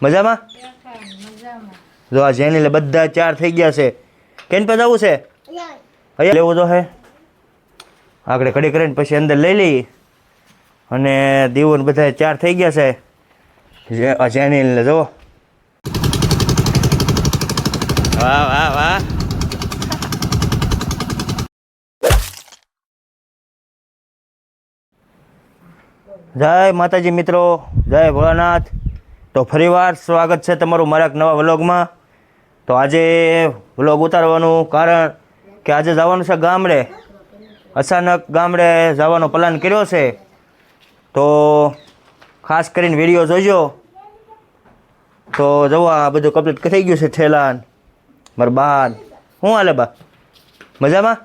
મજામાં? જો આ જેની લે બધા 4 થઈ ગયા છે. કેન પર જવું છે? અહીંયા લેવું તો હે. આગળ ઘડી કરીને પછી અંદર લઈ લઈએ. અને દીવોને બધા 4 થઈ ગયા છે. આ જેની લે જો. વાહ વાહ વાહ. જય માતાજી મિત્રો, જય ભોળાનાથ. તો ફરીવાર સ્વાગત છે તમારું મારા એક નવા વ્લોગમાં. તો આજે વ્લોગ ઉતારવાનું કારણ કે આજે જવાનું છે ગામડે. અચાનક ગામડે જવાનો પ્લાન કર્યો છે. તો ખાસ કરીને વિડીયો જોજો. તો જવા આ બધું કમ્પ્લીટ થઈ ગયું છે ઠેલાન. મારા બા શું હાલે બા? મજામાં?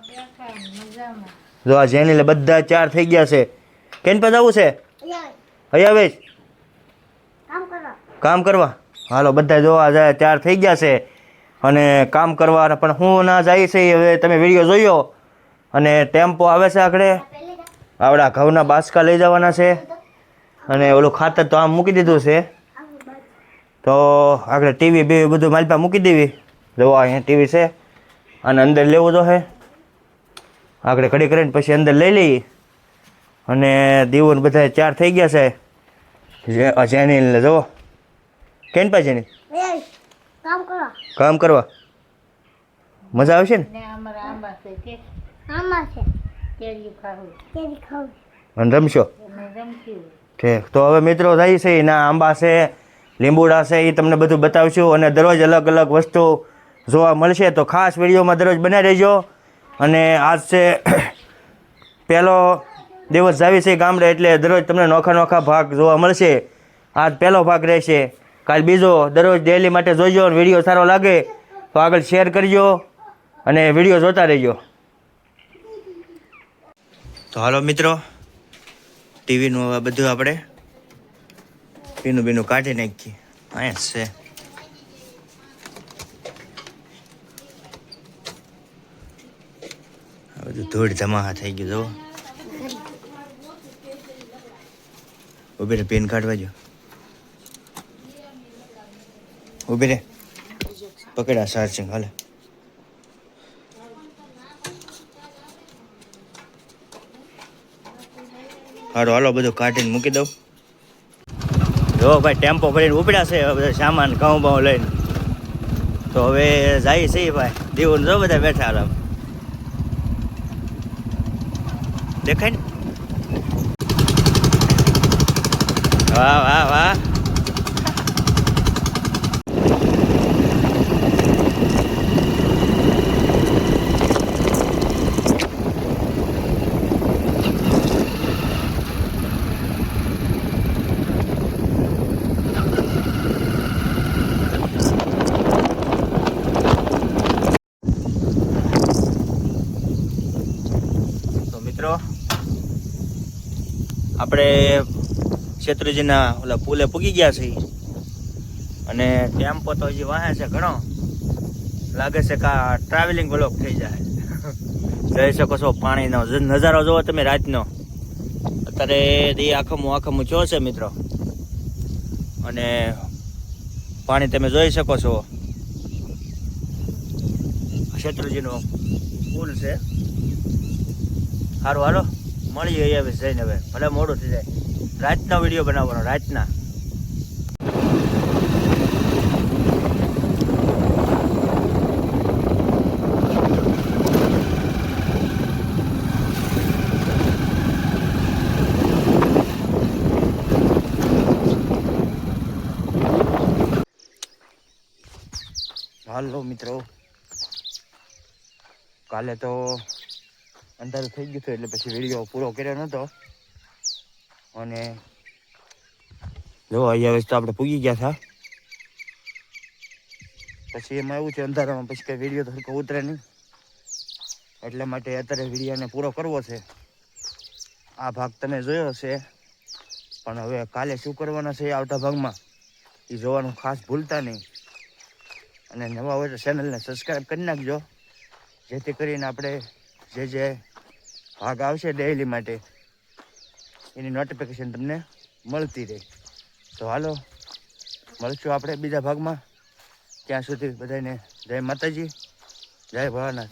જો આ જેની લે બધા 4 થઈ ગયા છે. કેન પર જવું છે? અહીંયા વેચ કામ કરવા. હાલો બધા જોવા જાય 4 થઈ ગયા છે. અને કામ કરવા પણ હું ના જાય છે હવે તમે વિડીયો જોયો. અને ટેમ્પો આવે છે આખડે. આવડા ઘઉંના બાસકા લઈ જવાના છે. અને ઓલું ખાતર તો આમ મૂકી દીધું છે. તો આગળ ટીવી બીવી બધું માલપા મૂકી દેવી. જોવા અહીંયા ટીવી છે. અને અંદર લેવું તો છે. આગળ ઘડી કરીને પછી અંદર લઈ લઈએ. અને દીવોને બધા 4 થઈ ગયા છે. જેની જો કેન પા જેની કામ કરવા મજા આવશે ને? અને રમશો. ઠીક. તો હવે મિત્રો જાય છે એના આંબા છે, લીંબુડા છે, એ તમને બધું બતાવશું. અને દરરોજ અલગ અલગ વસ્તુ જોવા મળશે. તો ખાસ વિડીયોમાં દરરોજ બનાવી રહેજો. અને આજ છે પહેલો દિવસ જાવી છે ગામડે, એટલે દરરોજ તમને નોખા નોખા ભાગ જોવા મળશે. આજ પહેલો ભાગ રહેશે, કાલ બીજો. દરરોજ ડેલી માટે જોઈજો. વિડીયો સારો લાગે તો આગળ શેર કરજો અને વિડીયો જોતા રહેજો. તો હાલો મિત્રો, ટીવીનું હવે બધું આપણે પીનું કાઢી નાખીએ. અહીંયા છે બધું ધૂળ ધમાહા થઈ ગયું. જો ઉભી રે, પેન કાઢવા જો. ઉભી રે, પકડા ચાર્જિંગ હાલે. હાલો હાલો બધું કાઢીને મૂકી દઉં. જો ભાઈ ટેમ્પો ભરીને ઉપડ્યા છે બધા સામાન ઘઉં બહુ લઈને. તો હવે જાય છે ભાઈ દીવું જો બધા બેઠા આરામ દેખાય ને. વાહ વાહ વાહ. તો મિત્રો આપણે શેત્રુજીના ઓલા પુલે પૂગી ગયા છે. અને ટેમ્પો તો હજી વાહે છે ઘણો. લાગે છે કે આ ટ્રાવેલિંગ બ્લોક થઈ જાય. જોઈ શકો છો પાણીનો નજારો જોવો તમે રાતનો. અત્યારે દી આખમું છો છે મિત્રો. અને પાણી તમે જોઈ શકો છો. શેત્રુજીનો પુલ છે. સારું હાલો મળીએ હવે જઈને. હવે ભલે મોડું થઈ જાય. રાતના વિડીયો બનાવવાનો રાતના. હાલો મિત્રો, કાલે તો અંધારું થઈ ગયું હતું એટલે પછી વિડીયો પૂરો કર્યો નહોતો. અને જો અહીંયા વસ્તુ આપણે પૂગી ગયા હતા. પછી એમાં એવું છે અંધારામાં પછી કઈ વિડીયો તો સરખો ઉતરે નહીં. એટલા માટે અત્યારે વિડીયોને પૂરો કરવો છે. આ ભાગ તમે જોયો છે, પણ હવે કાલે શું કરવાના છે આવતા ભાગમાં એ જોવાનું ખાસ ભૂલતા નહીં. અને નવા હોય તો ચેનલને સબસ્ક્રાઈબ કરી નાખજો, જેથી કરીને આપણે જે ભાગ આવશે ડેઈલી માટે એની નોટિફિકેશન તમને મળતી રહે. તો હાલો મળશું આપણે બીજા ભાગમાં. ત્યાં સુધી બધાને જય માતાજી, જય ભોળાનાથ.